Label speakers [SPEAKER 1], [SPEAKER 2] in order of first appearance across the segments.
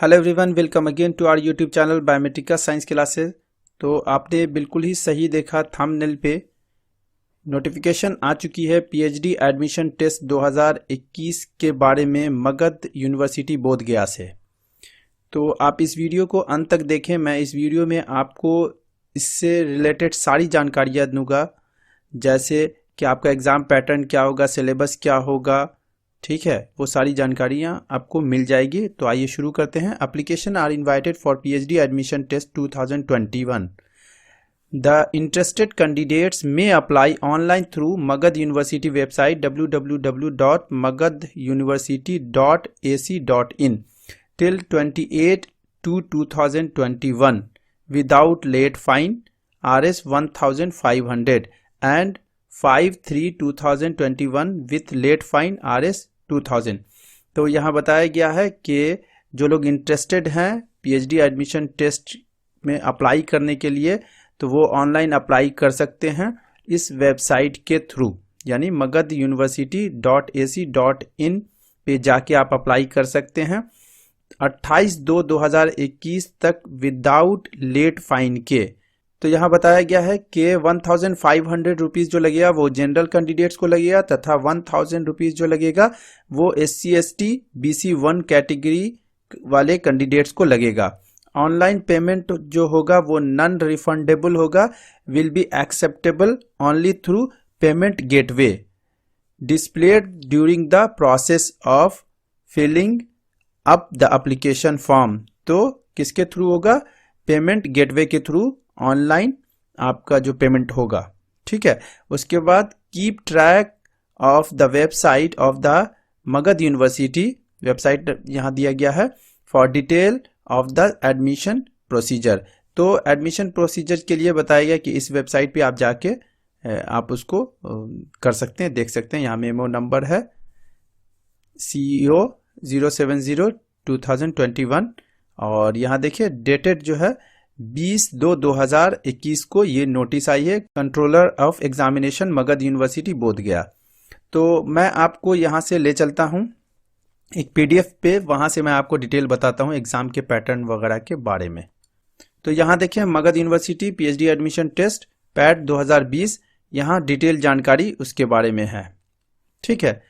[SPEAKER 1] Hello everyone, welcome again to our YouTube channel Biometrica science classes. तो आपने बिल्कुल ही सही देखा, थंबनेल पे नोटिफिकेशन आ चुकी है पीएचडी एडमिशन टेस्ट 2021 के बारे में मगध यूनिवर्सिटी बोधगया से। तो आप इस वीडियो को अंत तक देखें। मैं इस वीडियो में आपको इससे रिलेटेड सारी जानकारियाँ दूंगा, जैसे कि आपका एग्ज़ाम पैटर्न क्या होगा, सिलेबस क्या होगा, ठीक है, वो सारी जानकारियाँ आपको मिल जाएगी। तो आइए शुरू करते हैं। Application are invited for PhD admission test 2021। The interested candidates may apply online through Magadh University website www.magaduniversity.ac.in till 28/2/2021 without late fine Rs 1500 and 5/3/2021 with late fine Rs 2000। तो यहाँ बताया गया है कि जो लोग इंटरेस्टेड हैं पीएचडी एडमिशन टेस्ट में अप्लाई करने के लिए, तो वो ऑनलाइन अप्लाई कर सकते हैं इस वेबसाइट के थ्रू, यानी magaduniversity.ac.in पे जाके आप अप्लाई कर सकते हैं 28/2/2021 तक विदाउट लेट फाइन के। तो यहाँ बताया गया है कि 1500 रुपीज़ जो लगेगा वो जनरल कैंडिडेट्स को लगेगा, तथा 1000 रुपीज़ जो लगेगा वो SC/ST BC1 कैटेगरी वाले कैंडिडेट्स को लगेगा। ऑनलाइन पेमेंट जो होगा वो नॉन रिफंडेबल होगा, will be acceptable only through payment gateway displayed during the process of filling up the application form. तो किसके थ्रू होगा? पेमेंट गेटवे के थ्रू ऑनलाइन आपका जो पेमेंट होगा, ठीक है। उसके बाद keep track of the website of the Magadh University, website यहाँ दिया गया है, for detail of the admission procedure. तो एडमिशन प्रोसीजर के लिए बताया गया कि इस वेबसाइट पे आप जाके आप उसको कर सकते हैं, देख सकते हैं। यहाँ मेमो नंबर है CEO 070/2021 और यहाँ देखिए डेटेड जो है 20/2/2021 को ये नोटिस आई है, controller of examination Magadh University Bodhgaya. तो मैं आपको यहाँ से ले चलता हूँ एक PDF पे, वहाँ से मैं आपको डिटेल बताता हूँ एग्जाम के पैटर्न वगैरह के बारे में। तो यहाँ देखिए Magadh University PhD admission test PAT 2020, यहाँ डिटेल जानकारी उसके बारे में है, ठीक है।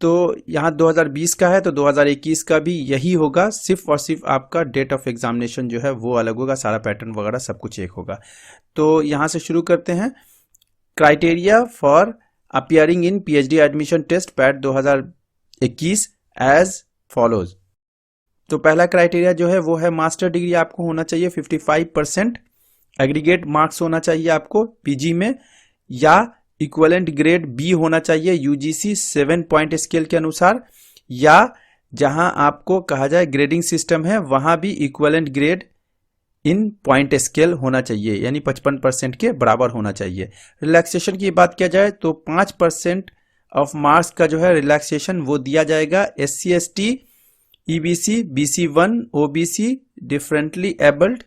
[SPEAKER 1] तो यहाँ 2020 का है, तो 2021 का भी यही होगा, सिर्फ और सिर्फ आपका डेट ऑफ एग्जामिनेशन जो है वो अलग होगा, सारा पैटर्न वगैरह सब कुछ एक होगा। तो यहाँ से शुरू करते हैं। Criteria for appearing in PhD admission test PAT 2021 as follows. तो पहला क्राइटेरिया जो है वो है मास्टर डिग्री आपको होना चाहिए 55%, एग्रीगेट मार्क्स होना चाहिए आपको पीजी में, या इक्विवेलेंट ग्रेड बी होना चाहिए यूजीसी 7 पॉइंट स्केल के अनुसार, या जहां आपको कहा जाए ग्रेडिंग सिस्टम है वहां भी इक्विवेलेंट ग्रेड इन पॉइंट स्केल होना चाहिए, यानी 55% के बराबर होना चाहिए। रिलैक्सेशन की बात किया जाए तो 5% ऑफ मार्क्स का जो है रिलैक्सेशन वो दिया जाएगा SC/ST EBC BC1 OBC differently abled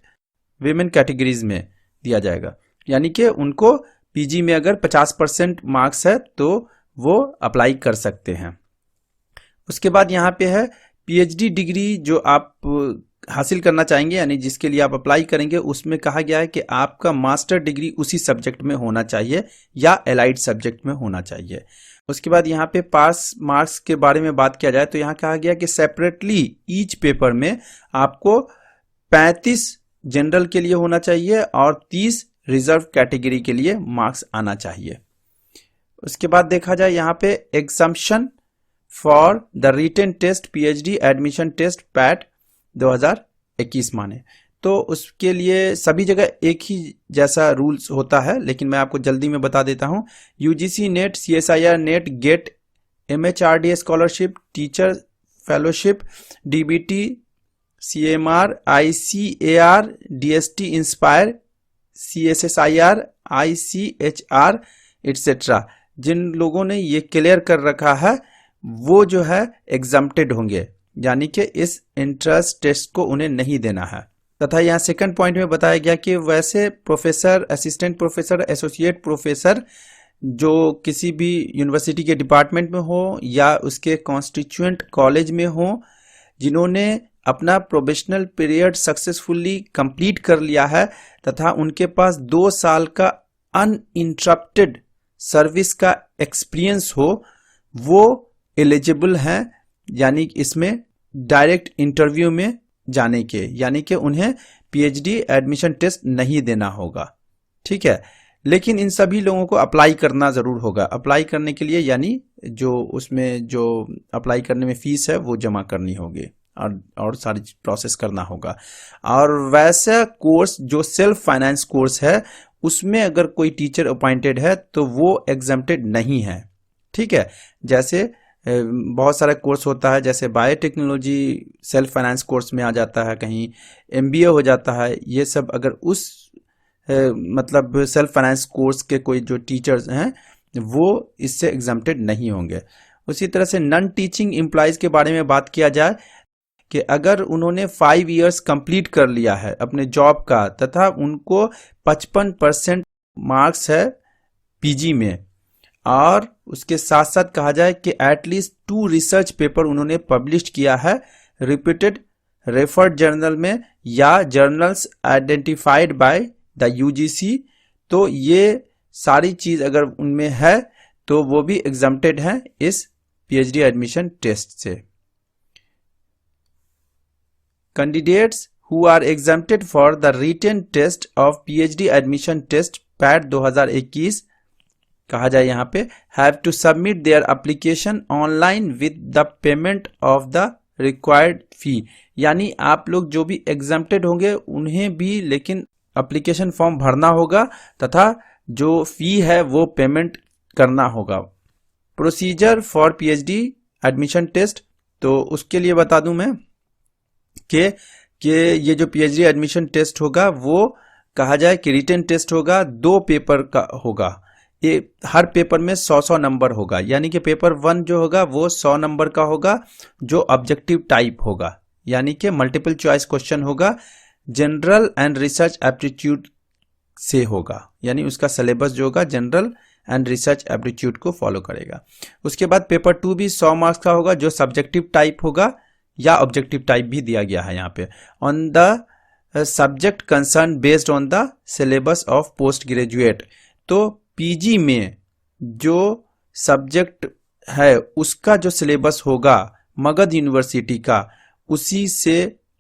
[SPEAKER 1] women categories में दिया जाएगा, यानी कि उनको पीजी में अगर 50% मार्क्स है तो वो अप्लाई कर सकते हैं। उसके बाद यहाँ पे है पीएचडी डिग्री जो आप हासिल करना चाहेंगे, यानी जिसके लिए आप अप्लाई करेंगे, उसमें कहा गया है कि आपका मास्टर डिग्री उसी सब्जेक्ट में होना चाहिए या एलाइड सब्जेक्ट में होना चाहिए। उसके बाद यहाँ पे पास मार्क्स के बारे में बात किया जाए तो यहाँ कहा गया कि सेपरेटली ईच पेपर में आपको 35 जनरल के लिए होना चाहिए और 30 रिजर्व कैटेगरी के लिए मार्क्स आना चाहिए। उसके बाद देखा जाए यहाँ पे exemption for the written test PhD admission test PAT 2021 माने, तो उसके लिए सभी जगह एक ही जैसा रूल्स होता है, लेकिन मैं आपको जल्दी में बता देता हूँ। UGC NET, CSIR NET, GATE, MHRD scholarship, teacher fellowship, DBT, CMR, ICAR, DST inspire, CSSIR, ICHR etcetera, जिन लोगों ने ये क्लियर कर रखा है वो जो है एग्जम्प्टेड होंगे, यानी कि इस एंट्रेंस टेस्ट को उन्हें नहीं देना है। तथा यहाँ सेकंड पॉइंट में बताया गया कि वैसे professor, assistant professor, associate professor जो किसी भी यूनिवर्सिटी के डिपार्टमेंट में हो या उसके कॉन्स्टिट्यूएंट कॉलेज में हो, जिन्होंने अपना प्रोबेशनल पीरियड सक्सेसफुली कंप्लीट कर लिया है तथा उनके पास 2 साल का अनइंटरप्टेड सर्विस का एक्सपीरियंस हो, वो एलिजिबल हैं, यानी इसमें डायरेक्ट इंटरव्यू में जाने के, यानी कि उन्हें पीएचडी एडमिशन टेस्ट नहीं देना होगा। ठीक है, लेकिन इन सभी लोगों को अप्लाई करना ज़रूर होगा। अप्लाई करने के लिए यानी जो उसमें जो अप्लाई करने में फीस है वो जमा करनी होगी और सारी प्रोसेस करना होगा। और वैसा कोर्स जो सेल्फ फाइनेंस कोर्स है उसमें अगर कोई टीचर अपॉइंटेड है तो वो एग्जम्प्टेड नहीं है। ठीक है, जैसे बहुत सारा कोर्स होता है, जैसे बायोटेक्नोलॉजी सेल्फ फाइनेंस कोर्स में आ जाता है, कहीं एमबीए हो जाता है। ये सब अगर उस मतलब सेल्फ फाइनेंस कोर्स के कोई जो टीचर्स हैं वो इससे एग्जम्प्टेड नहीं होंगे। उसी तरह से नॉन टीचिंग एम्प्लॉयज़ के बारे में बात किया जाए कि अगर उन्होंने 5 इयर्स कंप्लीट कर लिया है अपने जॉब का तथा उनको 55% मार्क्स है पीजी में, और उसके साथ साथ कहा जाए कि एटलीस्ट 2 रिसर्च पेपर उन्होंने पब्लिश किया है रिपीटेड रेफर्ड जर्नल में या journals identified by the UGC, तो ये सारी चीज अगर उनमें है तो वो भी एग्जम्प्टेड हैं इस पीएचडी एडमिशन टेस्ट से। Candidates who are exempted for the written test of PhD admission test PAT 2021 कहा जाए यहाँ पे have to submit their application online with the payment of the required fee, यानी आप लोग जो भी एग्जम्प्टेड होंगे उन्हें भी लेकिन एप्लीकेशन फॉर्म भरना होगा तथा जो फी है वो पेमेंट करना होगा। Procedure for PhD admission test, तो उसके लिए बता दूं मैं कि ये जो पीएचडी एडमिशन टेस्ट होगा वो कहा जाए कि रिटन टेस्ट होगा, 2 पेपर का होगा। ये हर पेपर में 100 नंबर होगा, यानी कि पेपर 1 जो होगा वो 100 नंबर का होगा जो ऑब्जेक्टिव टाइप होगा, यानी कि मल्टीपल चॉइस क्वेश्चन होगा, जनरल एंड रिसर्च एप्टीट्यूड से होगा, यानी उसका सिलेबस जो होगा जनरल एंड रिसर्च एप्टीट्यूड को फॉलो करेगा। उसके बाद पेपर 2 भी 100 मार्क्स का होगा जो सब्जेक्टिव टाइप होगा या ऑब्जेक्टिव टाइप भी दिया गया है यहाँ पे, on the subject concern based on the syllabus of post graduate. तो पीजी में जो सब्जेक्ट है उसका जो सिलेबस होगा मगध यूनिवर्सिटी का, उसी से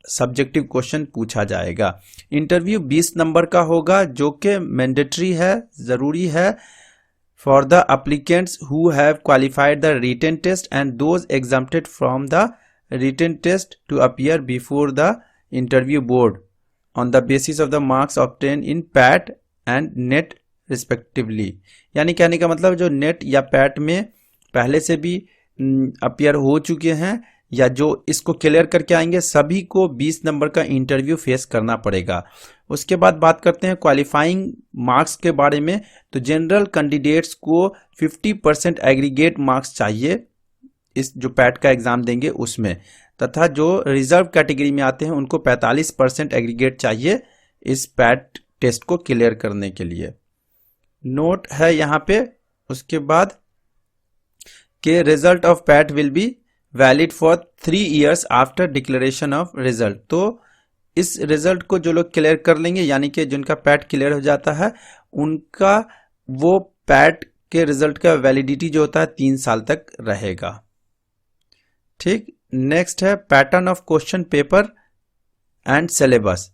[SPEAKER 1] सब्जेक्टिव क्वेश्चन पूछा जाएगा। इंटरव्यू 20 नंबर का होगा जो कि मैंडेटरी है, जरूरी है for the applicants who have qualified the written test and those exempted from the written test to appear before the interview board on the basis of the marks obtain in PAT and NET respectively, यानी कहने का मतलब जो net या PAT में पहले से भी अपीयर हो चुके हैं या जो इसको क्लियर करके आएंगे सभी को 20 नंबर का इंटरव्यू फेस करना पड़ेगा। उसके बाद बात करते हैं क्वालिफाइंग मार्क्स के बारे में, तो जनरल कैंडिडेट्स को 50% एग्रीगेट मार्क्स चाहिए इस जो पैट का एग्जाम देंगे उसमें, तथा जो रिजर्व कैटेगरी में आते हैं उनको 45% एग्रीगेट चाहिए इस पैट टेस्ट को क्लियर करने के लिए। नोट है यहाँ पे उसके बाद के result of PAT will be valid for 3 years after declaration of result. तो इस रिजल्ट को जो लोग क्लियर कर लेंगे, यानी कि जिनका पैट क्लियर हो जाता है उनका वो पैट के रिजल्ट का वैलिडिटी जो होता है 3 साल तक रहेगा। ठीक, नेक्स्ट है pattern of question paper and syllabus.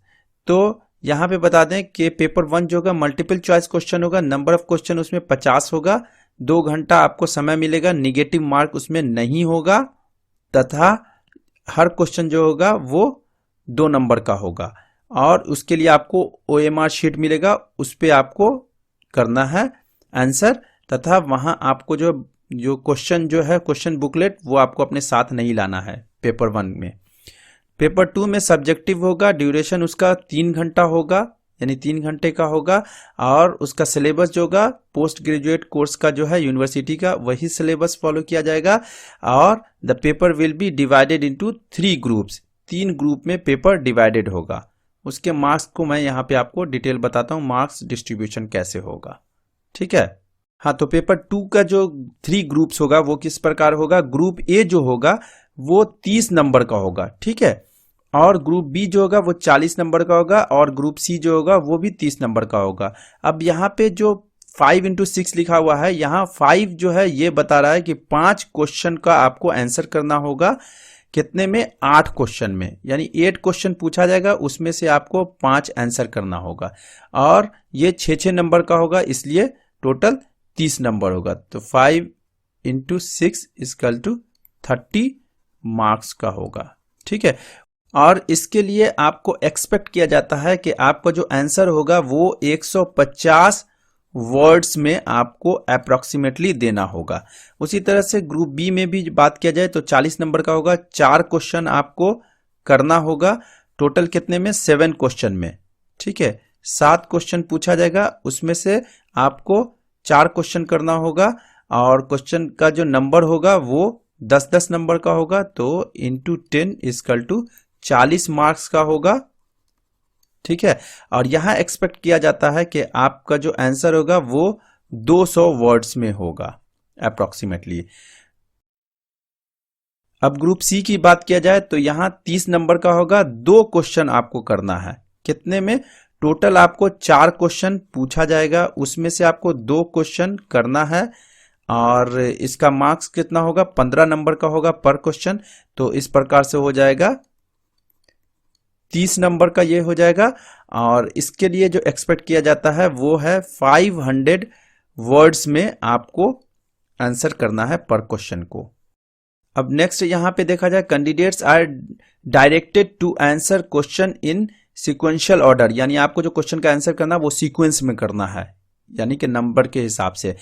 [SPEAKER 1] तो यहाँ पे बता दें कि पेपर 1 जो होगा मल्टीपल चॉइस क्वेश्चन होगा, नंबर ऑफ क्वेश्चन उसमें 50 होगा, 2 घंटा आपको समय मिलेगा, निगेटिव मार्क उसमें नहीं होगा तथा हर क्वेश्चन जो होगा वो 2 नंबर का होगा, और उसके लिए आपको OMR शीट मिलेगा, उस पर आपको करना है आंसर, तथा वहां आपको जो क्वेश्चन जो है क्वेश्चन बुकलेट वो आपको अपने साथ नहीं लाना है पेपर 1 में। पेपर 2 में सब्जेक्टिव होगा, ड्यूरेशन उसका 3 घंटा होगा, यानी 3 घंटे का होगा, और उसका सिलेबस जो होगा पोस्ट ग्रेजुएट कोर्स का जो है यूनिवर्सिटी का वही सिलेबस फॉलो किया जाएगा, और the paper will be divided into 3 groups, 3 group में पेपर डिवाइडेड होगा। उसके मार्क्स को मैं यहाँ पे आपको डिटेल बताता हूँ, मार्क्स डिस्ट्रीब्यूशन कैसे होगा। ठीक है, हाँ, तो पेपर 2 का जो 3 ग्रुप्स होगा वो किस प्रकार होगा। ग्रुप ए जो होगा वो 30 नंबर का होगा, ठीक है, और ग्रुप बी जो होगा वो 40 नंबर का होगा और ग्रुप सी जो होगा वो भी 30 नंबर का होगा। अब यहाँ पे जो 5 इंटू 6 लिखा हुआ है, यहाँ 5 जो है ये बता रहा है कि 5 क्वेश्चन का आपको आंसर करना होगा। कितने में? 8 क्वेश्चन में, यानी 8 क्वेश्चन पूछा जाएगा, उसमें से आपको 5 आंसर करना होगा और ये 6 नंबर का होगा, इसलिए टोटल 30 नंबर होगा। तो 5 इंटू 6 इक्वल टू 30 मार्क्स का होगा। ठीक है, और इसके लिए आपको एक्सपेक्ट किया जाता है कि आपका जो आंसर होगा वो 150 वर्ड्स में आपको अप्रोक्सीमेटली देना होगा। उसी तरह से ग्रुप बी में भी बात किया जाए तो 40 नंबर का होगा, 4 क्वेश्चन आपको करना होगा, टोटल कितने में? 7 क्वेश्चन में। ठीक है, 7 क्वेश्चन पूछा जाएगा, उसमें से आपको 4 क्वेश्चन करना होगा और क्वेश्चन का जो नंबर होगा वो 10-10 नंबर का होगा, तो इंटू 10 इक्वल टू 40 मार्क्स का होगा। ठीक है, और यहां एक्सपेक्ट किया जाता है कि आपका जो आंसर होगा वो 200 वर्ड्स में होगा अप्रोक्सीमेटली। अब ग्रुप सी की बात किया जाए तो यहां 30 नंबर का होगा, 2 क्वेश्चन आपको करना है। कितने में? टोटल आपको 4 क्वेश्चन पूछा जाएगा, उसमें से आपको 2 क्वेश्चन करना है और इसका मार्क्स कितना होगा? 15 नंबर का होगा पर क्वेश्चन। तो इस प्रकार से हो जाएगा 30 नंबर का ये हो जाएगा और इसके लिए जो एक्सपेक्ट किया जाता है वो है 500 वर्ड्स में आपको आंसर करना है पर क्वेश्चन को। अब नेक्स्ट यहां पे देखा जाए, candidates are directed to answer question in sequential order, यानी आपको जो क्वेश्चन का आंसर करना है वो सीक्वेंस में करना है, यानी कि नंबर के हिसाब से।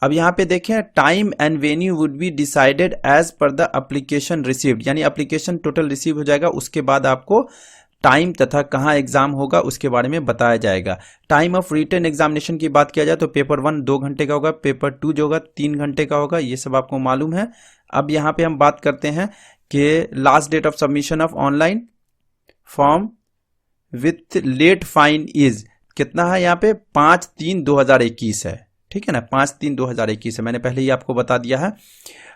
[SPEAKER 1] अब यहाँ पे देखें, time and venue would be decided as per the application received, यानी एप्लीकेशन टोटल रिसीव हो जाएगा, उसके बाद आपको टाइम तथा कहाँ एग्जाम होगा उसके बारे में बताया जाएगा। टाइम ऑफ रिटन एग्जामिनेशन की बात किया जाए तो पेपर 1 2 घंटे का होगा, पेपर 2 जो होगा 3 घंटे का होगा, ये सब आपको मालूम है। अब यहाँ पे हम बात करते हैं कि last date of submission of online form with late fine is कितना है? यहाँ पे 5/3/2021 है। ठीक है ना, 5/3/2021 है, मैंने पहले ही आपको बता दिया है।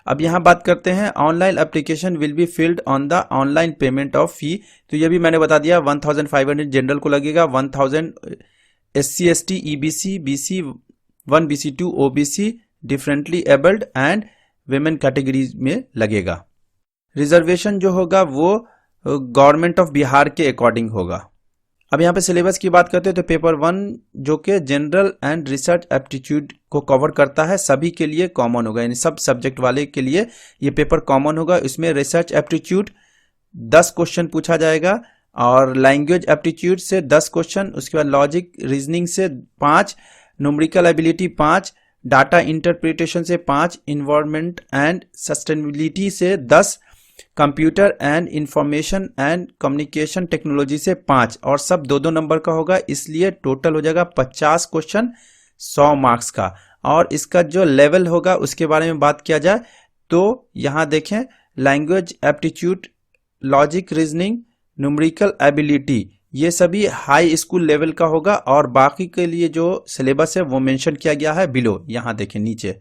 [SPEAKER 1] अब यहां बात करते हैं, online application will be filled on the online payment of fee, तो ये भी मैंने बता दिया। 1500 जनरल को लगेगा, 1000 SC ST EBC BC 1 BC 2 OBC differently abled and women categories में लगेगा। रिजर्वेशन जो होगा वो गवर्नमेंट ऑफ बिहार के अकॉर्डिंग होगा। अब यहाँ पे सिलेबस की बात करते हैं तो पेपर 1 जो कि जनरल एंड रिसर्च एप्टीट्यूड को कवर करता है, सभी के लिए कॉमन होगा, यानी सब सब्जेक्ट वाले के लिए ये पेपर कॉमन होगा। इसमें रिसर्च एप्टीट्यूड 10 क्वेश्चन पूछा जाएगा और लैंग्वेज एप्टीट्यूड से 10 क्वेश्चन, उसके बाद लॉजिक रीजनिंग से 5, न्यूमेरिकल एबिलिटी 5, डाटा इंटरप्रिटेशन से 5, इन्वायरमेंट एंड सस्टेनेबिलिटी से 10, computer and information and communication technology से 5 और सब 2-2 नंबर का होगा, इसलिए टोटल हो जाएगा 50 क्वेश्चन 100 मार्क्स का। और इसका जो लेवल होगा उसके बारे में बात किया जाए तो यहां देखें, language aptitude, logic reasoning, numerical ability ये सभी हाई स्कूल लेवल का होगा और बाकी के लिए जो सिलेबस है वो मेंशन किया गया है बिलो, यहां देखें नीचे।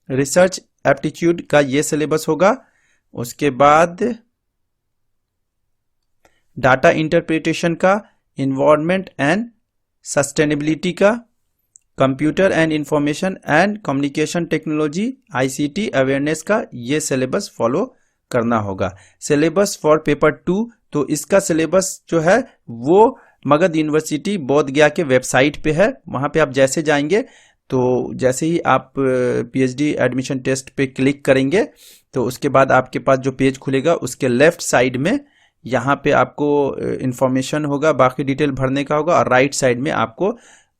[SPEAKER 1] रिसर्च एप्टीट्यूड का ये सिलेबस होगा, उसके बाद डाटा इंटरप्रिटेशन का, इन्वायरमेंट एंड सस्टेनेबिलिटी का, computer and information and communication technology ICT awareness का ये सिलेबस फॉलो करना होगा। सिलेबस फॉर पेपर 2, तो इसका सिलेबस जो है वो मगध यूनिवर्सिटी बोध गया के वेबसाइट पे है, वहां पे आप जैसे जाएंगे तो जैसे ही आप PhD एडमिशन टेस्ट पे क्लिक करेंगे तो उसके बाद आपके पास जो पेज खुलेगा उसके लेफ्ट साइड में यहाँ पे आपको इंफॉर्मेशन होगा, बाकी डिटेल भरने का होगा और राइट साइड में आपको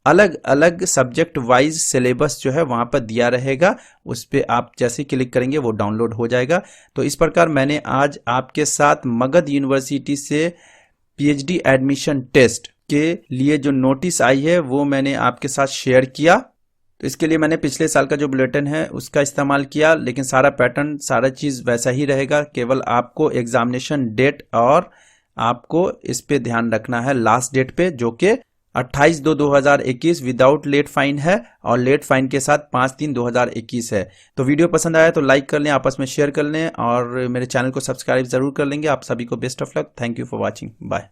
[SPEAKER 1] अलग अलग सब्जेक्ट वाइज सिलेबस जो है वहाँ पर दिया रहेगा, उस पर आप जैसे क्लिक करेंगे वो डाउनलोड हो जाएगा। तो इस प्रकार मैंने आज आपके साथ मगध यूनिवर्सिटी से PhD एडमिशन टेस्ट के लिए जो नोटिस आई है वो मैंने आपके साथ शेयर किया। तो इसके लिए मैंने पिछले साल का जो बुलेटिन है उसका इस्तेमाल किया, लेकिन सारा पैटर्न सारा चीज़ वैसा ही रहेगा, केवल आपको एग्जामिनेशन डेट और आपको इस पे ध्यान रखना है लास्ट डेट पे, जो कि 28/2/2021 विदाउट लेट फाइन है और लेट फाइन के साथ 5/3/2021 है। तो वीडियो पसंद आया तो लाइक कर लें, आपस में शेयर कर लें और मेरे चैनल को सब्सक्राइब जरूर कर लेंगे। आप सभी को best of luck. Thank you for watching. Bye.